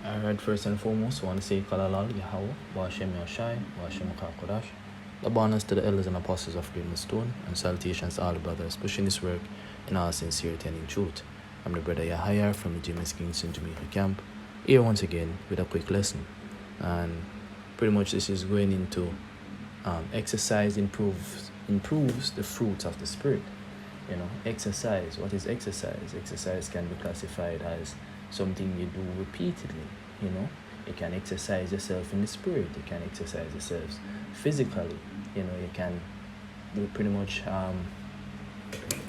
Alright, first and foremost, I want to say Kalalal, Yahweh, Ba'ashem Yashai, Ba'ashem Kodash. The bonus to the elders and apostles of Green Stone, and salutations to all the brothers pushing this work in all sincerity and in truth. I'm the brother Yahya from the James Kingston Jamaica camp, here once again with a quick lesson. And pretty much this is going into exercise improves the fruits of the spirit. Exercise. What is exercise? Exercise can be classified as something you do repeatedly. You can exercise yourself in the spirit. You can exercise yourself physically. You can do pretty much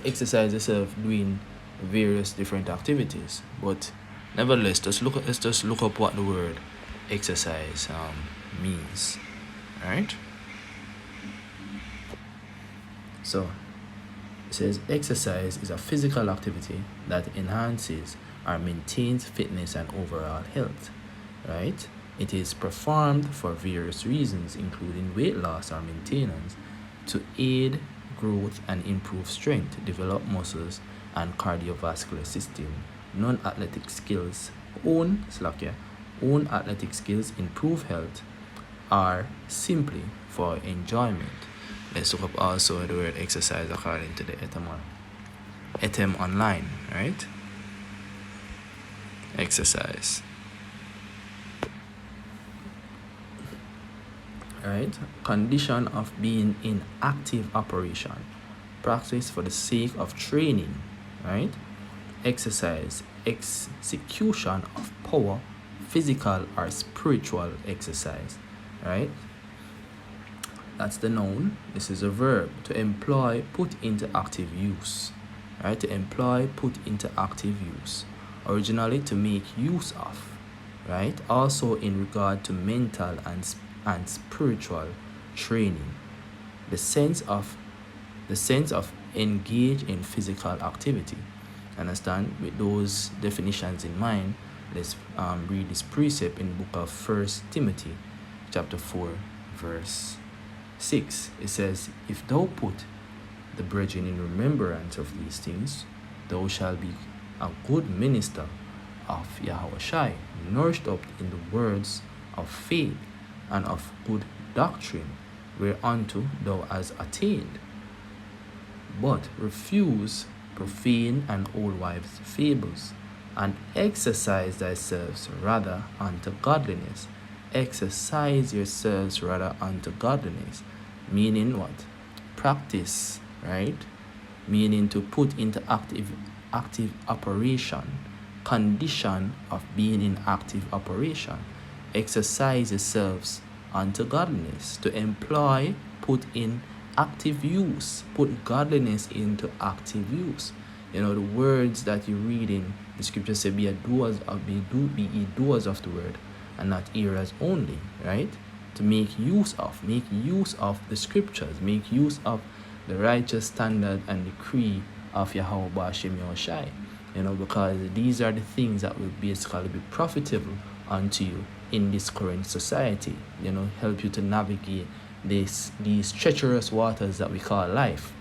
exercise yourself doing various different activities. But nevertheless, let's just look up what the word exercise means. All right. So it says exercise is a physical activity that enhances or maintains fitness and overall health, right? It is performed for various reasons, including weight loss or maintenance, to aid growth and improve strength, develop muscles and cardiovascular system, non-athletic skills, own athletic skills, improve health, or simply for enjoyment. Let's look up also the word exercise according to the Etem online, right? Exercise. Right? Condition of being in active operation. Practice for the sake of training, right? Exercise. Execution of power, physical or spiritual exercise, right? That's the noun. This is a verb. To employ, put into active use. Right? To employ, put into active use. Originally, to make use of. Right? Also in regard to mental and spiritual training. The sense of engage in physical activity. Understand? With those definitions in mind, let's read this precept in the book of 1 Timothy chapter 4 verse 6. It says, if thou put the brethren in remembrance of these things, thou shalt be a good minister of Yahweh, nourished up in the words of faith and of good doctrine, whereunto thou hast attained. But refuse profane and old wives' fables, and exercise thyself rather unto godliness. Exercise yourselves rather unto godliness. Meaning what? Practice, right? Meaning to put into active operation. Condition of being in active operation. Exercise yourselves unto godliness. To employ, put in active use. Put godliness into active use. The words that you read in the scripture say, be ye doers of the word, and not hearers only, right? To make use of the scriptures, make use of the righteous standard and decree of Yahweh Ba'ashem Yahushai, because these are the things that will basically be profitable unto you in this current society, help you to navigate these treacherous waters that we call life,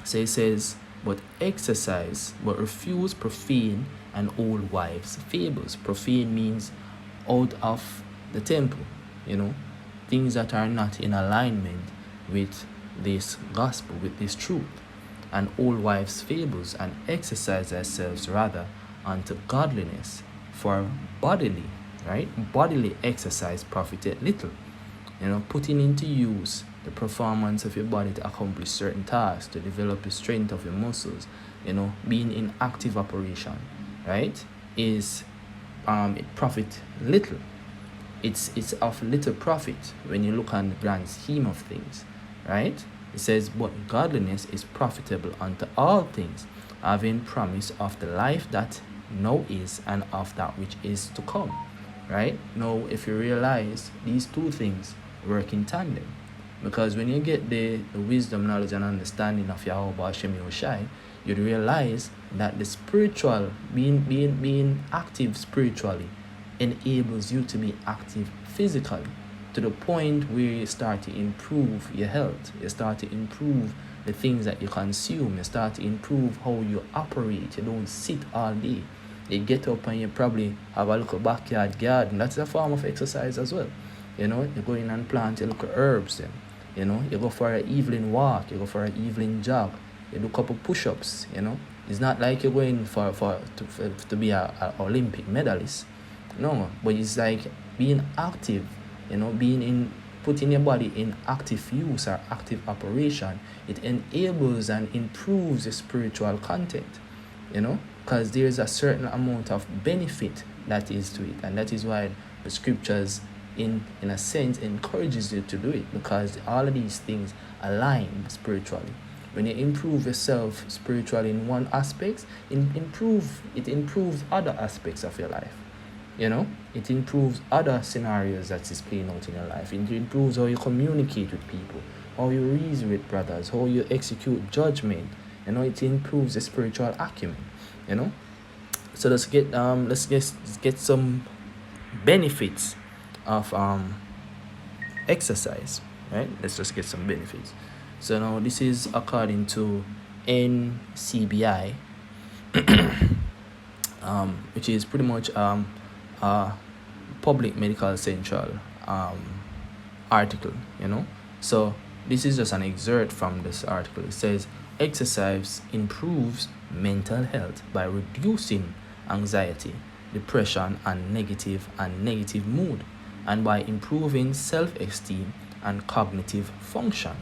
So it says, but refuse profane and old wives' fables. Profane means out of the temple, things that are not in alignment with this gospel, with this truth. And old wives' fables, and exercise ourselves rather unto godliness. For bodily exercise profited little. Putting into use the performance of your body to accomplish certain tasks, to develop the strength of your muscles, being in active operation, right, is it profit little. It's of little profit when you look on the grand scheme of things, right? It says, but godliness is profitable unto all things, having promise of the life that now is and of that which is to come, right? Now, if you realize these two things work in tandem, because when you get the wisdom, knowledge, and understanding of Yahweh Ba'ashem Yahushai, you'd realize that the spiritual, being active spiritually, enables you to be active physically, to the point where you start to improve your health, you start to improve the things that you consume, you start to improve how you operate. You don't sit all day, You get up and you probably have a little backyard garden. That's a form of exercise as well. You know, you go in and plant your little herbs then. You know, you go for an evening walk, you go for an evening jog, you do a couple push-ups, you know. It's not like you're going to be a Olympic medalist. No, but it's like being active, you know, putting your body in active use or active operation. It enables and improves the spiritual content, you know, because there's a certain amount of benefit that is to it, and that is why the scriptures in a sense encourages you to do it, because all of these things align spiritually. When you improve yourself spiritually in one aspect, it improves other aspects of your life. You know, it improves other scenarios that is playing out in your life. It improves how you communicate with people, how you reason with brothers, how you execute judgment. You know, it improves the spiritual acumen. You know, so let's get some benefits of exercise, right? Let's just get some benefits. So now this is according to NCBI, which is pretty much Public Medical Central article, you know. So this is just an excerpt from this article. It says exercise improves mental health by reducing anxiety, depression, and negative mood, and by improving self-esteem and cognitive function.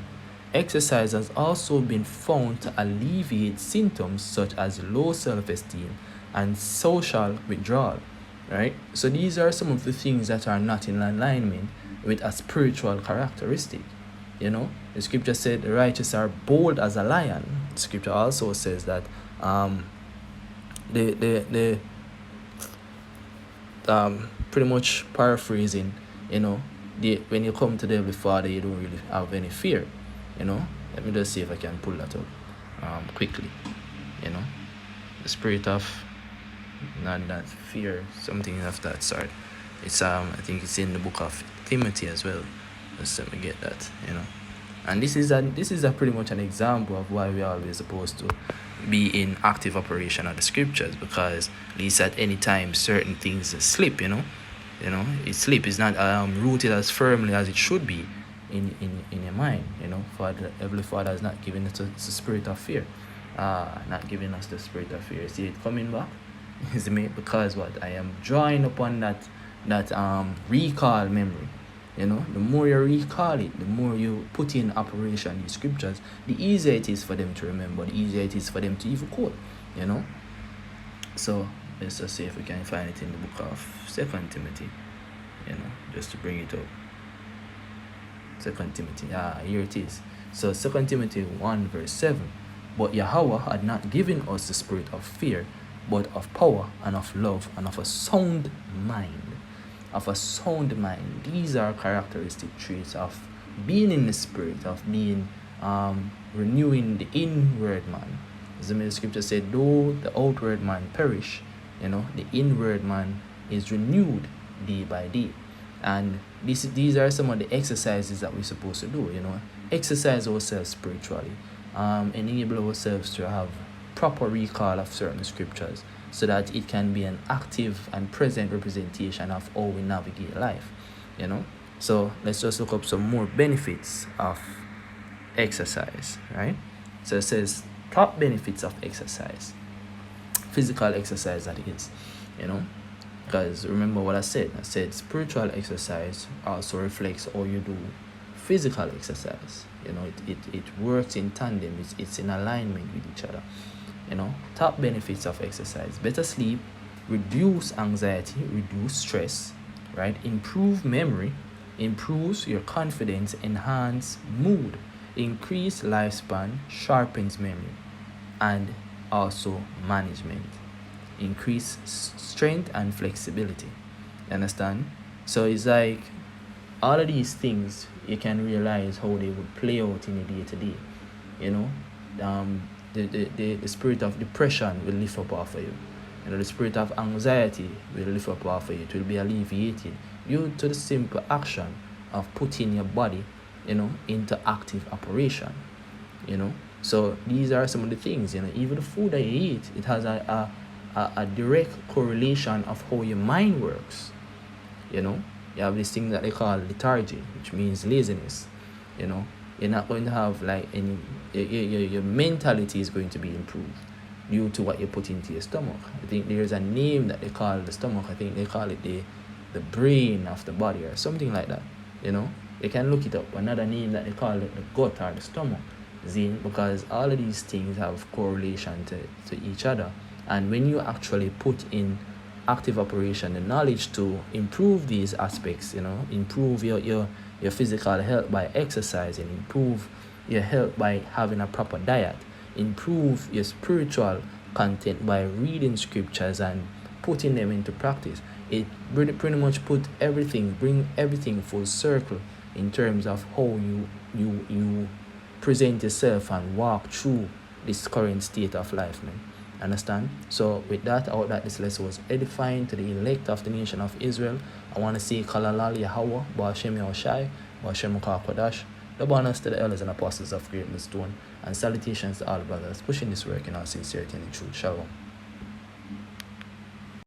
Exercise has also been found to alleviate symptoms such as low self-esteem and social withdrawal, right? So these are some of the things that are not in alignment with a spiritual characteristic. You know, the scripture said the righteous are bold as a lion. The scripture also says that pretty much paraphrasing, you know, when you come to the Heavenly Father, you don't really have any fear. You know, let me just see if I can pull that up quickly. You know, the spirit of not fear, something of that sort. It's I think it's in the book of Timothy as well. Let's let me get that. You know, and this is a pretty much an example of why we are always supposed to be in active operation of the scriptures, because at least at any time certain things slip. You know, it slip is not rooted as firmly as it should be in your mind. You know, for the Heavenly Father has not given us the spirit of fear, not giving us the spirit of fear. See it coming back, is it? Because what I am drawing upon that recall memory. You know, the more you recall it, the more you put in operation these scriptures, the easier it is for them to remember, the easier it is for them to even quote. You know, so let's just see if we can find it in the book of 2 Timothy. You know, just to bring it up. 2 Timothy, here it is. So 2 Timothy 1 verse 7. But Yahweh had not given us the spirit of fear, but of power and of love and of a sound mind. Of a sound mind. These are characteristic traits of being in the spirit, of being renewing the inward man. As the scripture said, though the outward man perish, you know, the inward man is renewed day by day. And these are some of the exercises that we're supposed to do, you know. Exercise ourselves spiritually, enable ourselves to have proper recall of certain scriptures, so that it can be an active and present representation of how we navigate life, you know. So let's just look up some more benefits of exercise, right? So it says top benefits of exercise, physical exercise that is, you know. Because remember what I said spiritual exercise also reflects how you do physical exercise. You know, it works in tandem, it's in alignment with each other. You know, top benefits of exercise: better sleep, reduce anxiety, reduce stress, right? Improve memory, improves your confidence, enhance mood, increase lifespan, sharpens memory, and also management, increase strength and flexibility. You understand? So it's like all of these things, you can realize how they would play out in a day-to-day. You know, the spirit of depression will lift up off of you. You know, the spirit of anxiety will lift up off of you. It will be alleviated due to the simple action of putting your body, you know, into active operation. You know, so these are some of the things. You know, even the food that you eat, it has a a direct correlation of how your mind works. You know, you have this thing that they call lethargy, which means laziness. You know, you're not going to have like any, your mentality is going to be improved due to what you put into your stomach. I think there's a name that they call the stomach. I think they call it the brain of the body or something like that. You know, you can look it up. Another name that they call it the gut or the stomach. See, because all of these things have correlation to each other. And when you actually put in active operation the knowledge to improve these aspects, you know, improve your physical health by exercising, improve your health by having a proper diet, improve your spiritual content by reading scriptures and putting them into practice. It pretty much bring everything full circle in terms of how you present yourself and walk through this current state of life, man. Understand? So with that, I hope that this lesson was edifying to the elect of the nation of Israel. I want to say Kalalal Yahweh, Ba'ashem Yahushai, Ba'ashem Kodash, the bonus to the elders and apostles of Great Millstone, and salutations to all brothers pushing this work in all sincerity and in truth. Shalom.